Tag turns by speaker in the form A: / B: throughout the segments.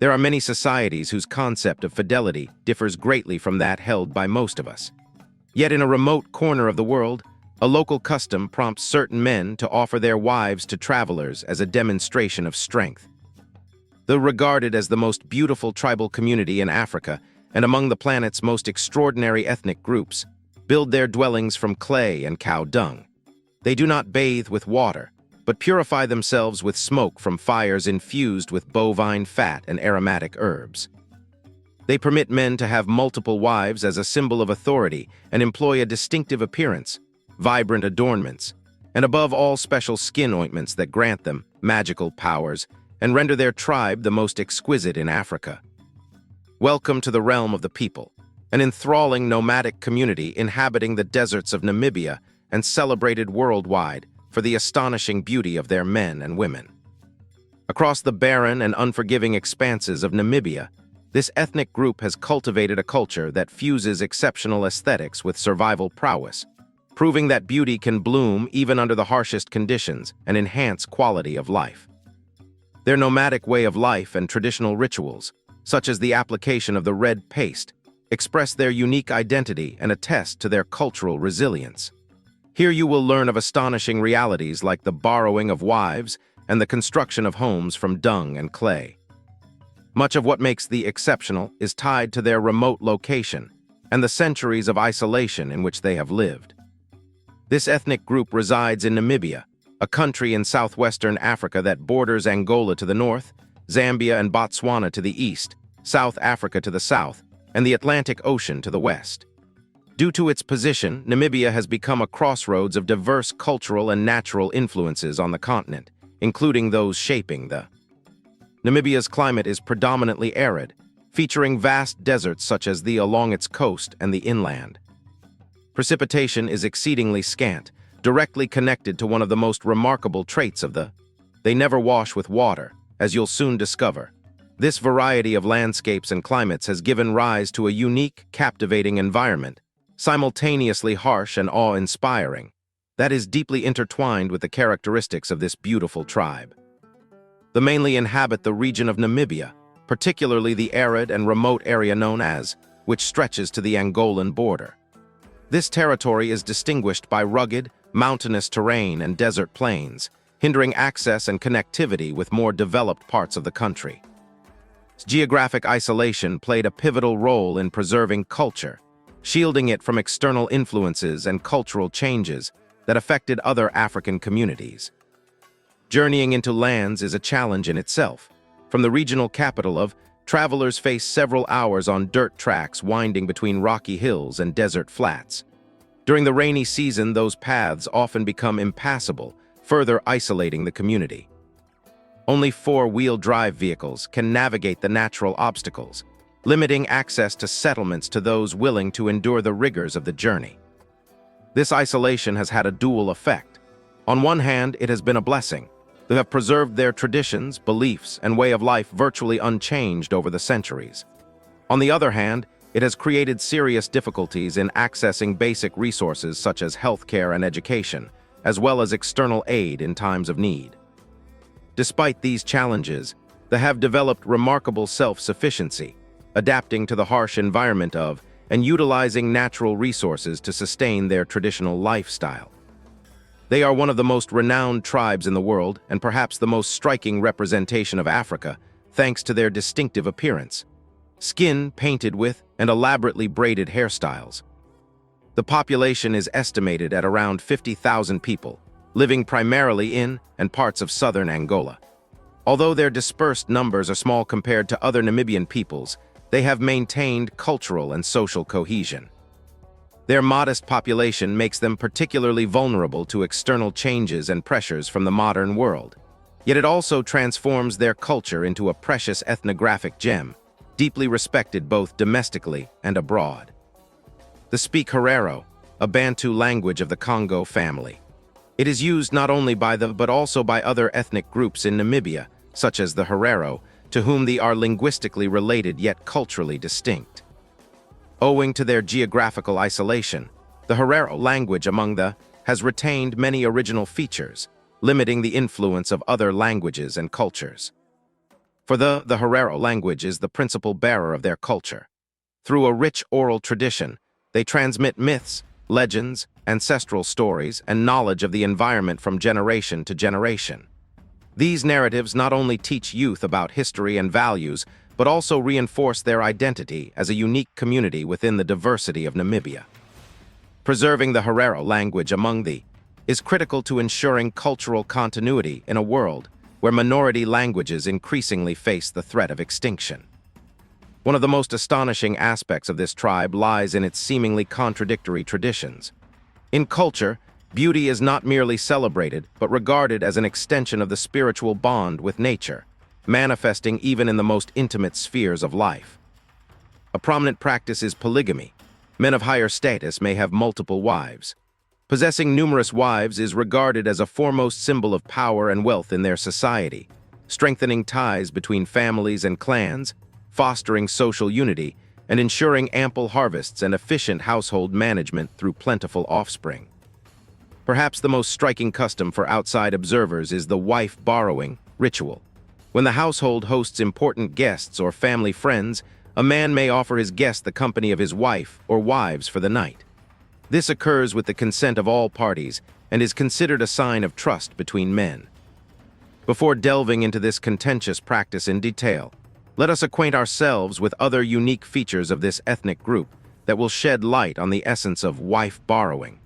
A: There are many societies whose concept of fidelity differs greatly from that held by most of us. Yet in a remote corner of the world, a local custom prompts certain men to offer their wives to travelers as a demonstration of strength. Though regarded as the most beautiful tribal community in Africa and among the planet's most extraordinary ethnic groups, build their dwellings from clay and cow dung. They do not bathe with water, but purify themselves with smoke from fires infused with bovine fat and aromatic herbs. They permit men to have multiple wives as a symbol of authority and employ a distinctive appearance, vibrant adornments, and above all special skin ointments that grant them magical powers and render their tribe the most exquisite in Africa. Welcome to the realm of the people, an enthralling nomadic community inhabiting the deserts of Namibia and celebrated worldwide for the astonishing beauty of their men and women. Across the barren and unforgiving expanses of Namibia, this ethnic group has cultivated a culture that fuses exceptional aesthetics with survival prowess, proving that beauty can bloom even under the harshest conditions and enhance quality of life. Their nomadic way of life and traditional rituals, such as the application of the red paste, express their unique identity and attest to their cultural resilience. Here you will learn of astonishing realities like the borrowing of wives and the construction of homes from dung and clay. Much of what makes the exceptional is tied to their remote location and the centuries of isolation in which they have lived. This ethnic group resides in Namibia, a country in southwestern Africa that borders Angola to the north, Zambia and Botswana to the east, South Africa to the south, and the Atlantic Ocean to the west. Due to its position, Namibia has become a crossroads of diverse cultural and natural influences on the continent, including those shaping the. Namibia's climate is predominantly arid, featuring vast deserts such as the along its coast and the inland. Precipitation is exceedingly scant, directly connected to one of the most remarkable traits of the. They never wash with water, as you'll soon discover. This variety of landscapes and climates has given rise to a unique, captivating environment, simultaneously harsh and awe-inspiring, that is deeply intertwined with the characteristics of this beautiful tribe. They mainly inhabit the region of Namibia, particularly the arid and remote area known as, which stretches to the Angolan border. This territory is distinguished by rugged, mountainous terrain and desert plains, hindering access and connectivity with more developed parts of the country. Geographic isolation played a pivotal role in preserving culture, shielding it from external influences and cultural changes that affected other African communities. Journeying into lands is a challenge in itself. From the regional capital of, travelers face several hours on dirt tracks winding between rocky hills and desert flats. During the rainy season, those paths often become impassable, further isolating the community. Only four-wheel drive vehicles can navigate the natural obstacles, limiting access to settlements to those willing to endure the rigors of the journey. This isolation has had a dual effect. On one hand, it has been a blessing. They have preserved their traditions, beliefs, and way of life virtually unchanged over the centuries. On the other hand, it has created serious difficulties in accessing basic resources such as healthcare and education, as well as external aid in times of need. Despite these challenges, they have developed remarkable self-sufficiency, adapting to the harsh environment of and utilizing natural resources to sustain their traditional lifestyle. They are one of the most renowned tribes in the world and perhaps the most striking representation of Africa, thanks to their distinctive appearance. Skin painted with and elaborately braided hairstyles. The population is estimated at around 50,000 people, living primarily in and parts of southern Angola. Although their dispersed numbers are small compared to other Namibian peoples, they have maintained cultural and social cohesion. Their modest population makes them particularly vulnerable to external changes and pressures from the modern world. Yet it also transforms their culture into a precious ethnographic gem, deeply respected both domestically and abroad. They speak Herero, a Bantu language of the Congo family. It is used not only by them but also by other ethnic groups in Namibia, such as the Herero, to whom they are linguistically related yet culturally distinct. Owing to their geographical isolation, the Herero language among the has retained many original features, limiting the influence of other languages and cultures. For the Herero language is the principal bearer of their culture. Through a rich oral tradition, they transmit myths, legends, ancestral stories, and knowledge of the environment from generation to generation. These narratives not only teach youth about history and values, but also reinforce their identity as a unique community within the diversity of Namibia. Preserving the Herero language among the is critical to ensuring cultural continuity in a world where minority languages increasingly face the threat of extinction. One of the most astonishing aspects of this tribe lies in its seemingly contradictory traditions. In culture, beauty is not merely celebrated, but regarded as an extension of the spiritual bond with nature, manifesting even in the most intimate spheres of life. A prominent practice is polygamy. Men of higher status may have multiple wives. Possessing numerous wives is regarded as a foremost symbol of power and wealth in their society, strengthening ties between families and clans, fostering social unity, and ensuring ample harvests and efficient household management through plentiful offspring. Perhaps the most striking custom for outside observers is the wife borrowing ritual. When the household hosts important guests or family friends, a man may offer his guest the company of his wife or wives for the night. This occurs with the consent of all parties and is considered a sign of trust between men. Before delving into this contentious practice in detail, let us acquaint ourselves with other unique features of this ethnic group that will shed light on the essence of wife borrowing.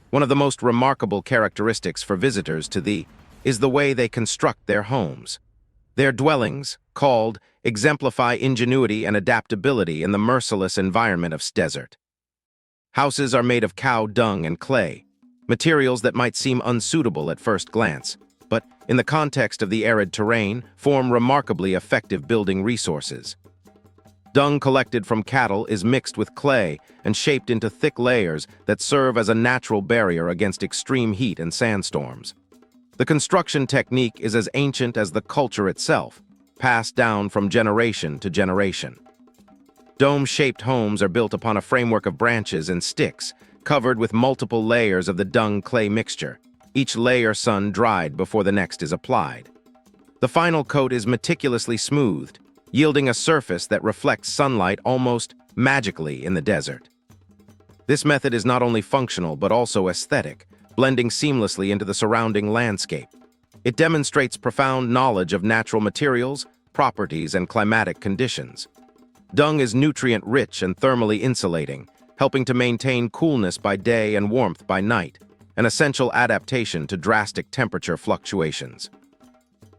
A: One of the most remarkable characteristics for visitors to the is the way they construct their homes. Their dwellings, called, exemplify ingenuity and adaptability in the merciless environment of desert. Houses are made of cow dung and clay, materials that might seem unsuitable at first glance, but, in the context of the arid terrain, form remarkably effective building resources. Dung collected from cattle is mixed with clay and shaped into thick layers that serve as a natural barrier against extreme heat and sandstorms. The construction technique is as ancient as the culture itself, passed down from generation to generation. Dome-shaped homes are built upon a framework of branches and sticks, covered with multiple layers of the dung-clay mixture, each layer sun-dried before the next is applied. The final coat is meticulously smoothed, yielding a surface that reflects sunlight almost magically in the desert. This method is not only functional but also aesthetic, blending seamlessly into the surrounding landscape. It demonstrates profound knowledge of natural materials, properties, and climatic conditions. Dung is nutrient-rich and thermally insulating, helping to maintain coolness by day and warmth by night, an essential adaptation to drastic temperature fluctuations.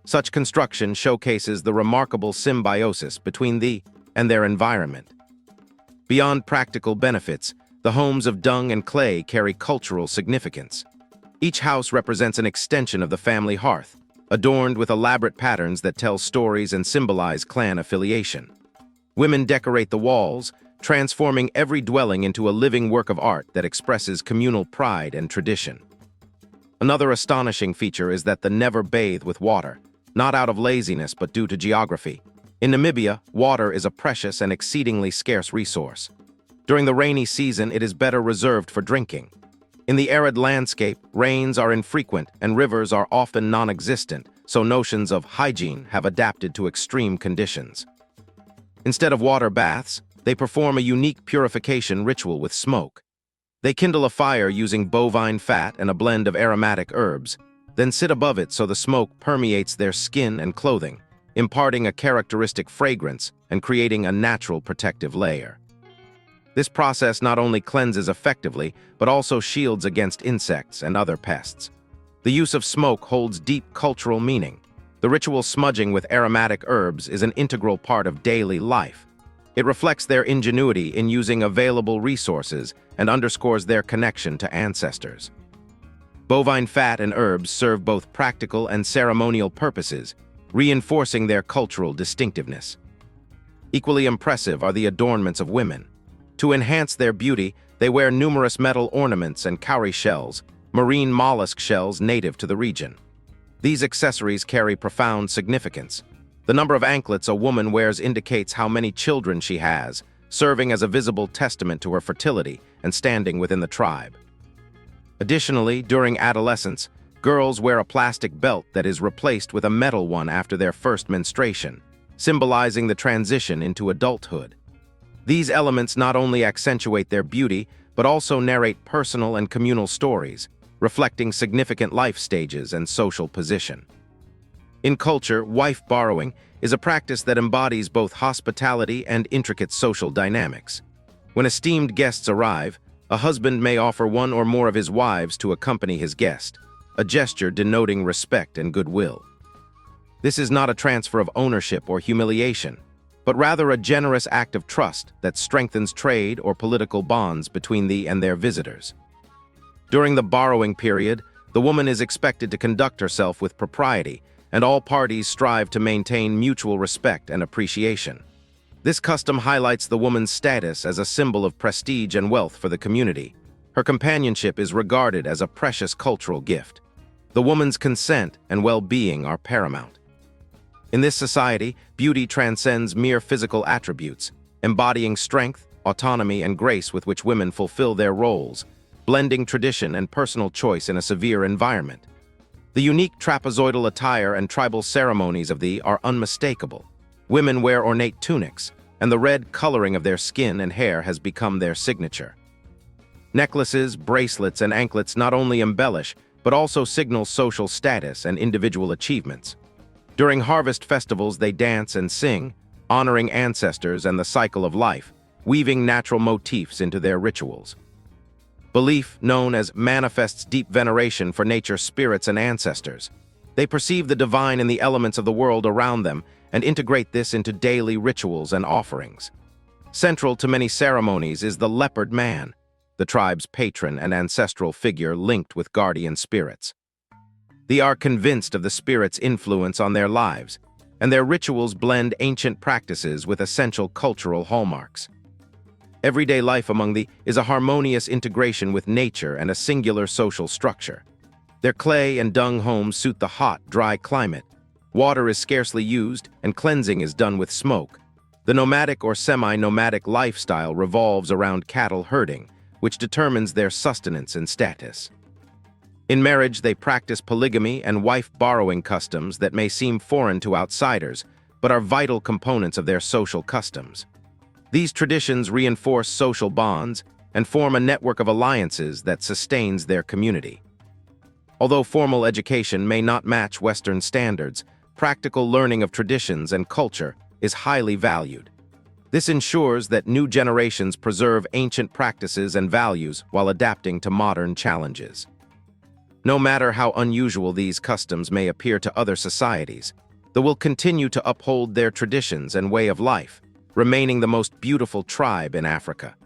A: Such construction showcases the remarkable symbiosis between the and their environment. Beyond practical benefits, the homes of dung and clay carry cultural significance. Each house represents an extension of the family hearth, adorned with elaborate patterns that tell stories and symbolize clan affiliation. Women decorate the walls, transforming every dwelling into a living work of art that expresses communal pride and tradition. Another astonishing feature is that they never bathe with water, not out of laziness but due to geography. In Namibia, water is a precious and exceedingly scarce resource. During the rainy season, it is better reserved for drinking. In the arid landscape, rains are infrequent and rivers are often non-existent, so notions of hygiene have adapted to extreme conditions. Instead of water baths, they perform a unique purification ritual with smoke. They kindle a fire using bovine fat and a blend of aromatic herbs, then sit above it so the smoke permeates their skin and clothing, imparting a characteristic fragrance and creating a natural protective layer. This process not only cleanses effectively, but also shields against insects and other pests. The use of smoke holds deep cultural meaning. The ritual smudging with aromatic herbs is an integral part of daily life. It reflects their ingenuity in using available resources and underscores their connection to ancestors. Bovine fat and herbs serve both practical and ceremonial purposes, reinforcing their cultural distinctiveness. Equally impressive are the adornments of women. To enhance their beauty, they wear numerous metal ornaments and cowrie shells, marine mollusk shells native to the region. These accessories carry profound significance. The number of anklets a woman wears indicates how many children she has, serving as a visible testament to her fertility and standing within the tribe. Additionally, during adolescence, Girls wear a plastic belt that is replaced with a metal one after their first menstruation, symbolizing the transition into adulthood. These elements not only accentuate their beauty, but also narrate personal and communal stories, reflecting significant life stages and social position. In culture, wife borrowing is a practice that embodies both hospitality and intricate social dynamics. When esteemed guests arrive, a husband may offer one or more of his wives to accompany his guest, a gesture denoting respect and goodwill. This is not a transfer of ownership or humiliation, but rather a generous act of trust that strengthens trade or political bonds between thee and their visitors. During the borrowing period, the woman is expected to conduct herself with propriety, and all parties strive to maintain mutual respect and appreciation. This custom highlights the woman's status as a symbol of prestige and wealth for the community. Her companionship is regarded as a precious cultural gift. The woman's consent and well-being are paramount. In this society, beauty transcends mere physical attributes, embodying strength, autonomy, and grace with which women fulfill their roles, blending tradition and personal choice in a severe environment. The unique trapezoidal attire and tribal ceremonies of thee are unmistakable. Women wear ornate tunics, and the red coloring of their skin and hair has become their signature. Necklaces, bracelets, and anklets not only embellish, but also signal social status and individual achievements. During harvest festivals, they dance and sing, honoring ancestors and the cycle of life, weaving natural motifs into their rituals. Belief, known as manifests deep veneration for nature's spirits and ancestors. They perceive the divine in the elements of the world around them and integrate this into daily rituals and offerings. Central to many ceremonies is the leopard man, the tribe's patron and ancestral figure linked with guardian spirits. They are convinced of the spirit's influence on their lives, and their rituals blend ancient practices with essential cultural hallmarks. Everyday life among thee is a harmonious integration with nature and a singular social structure. Their clay and dung homes suit the hot, dry climate. Water is scarcely used, and cleansing is done with smoke. The nomadic or semi-nomadic lifestyle revolves around cattle herding, which determines their sustenance and status. In marriage, they practice polygamy and wife-borrowing customs that may seem foreign to outsiders, but are vital components of their social customs. These traditions reinforce social bonds and form a network of alliances that sustains their community. Although formal education may not match Western standards, practical learning of traditions and culture is highly valued. This ensures that new generations preserve ancient practices and values while adapting to modern challenges. No matter how unusual these customs may appear to other societies, they will continue to uphold their traditions and way of life, remaining the most beautiful tribe in Africa.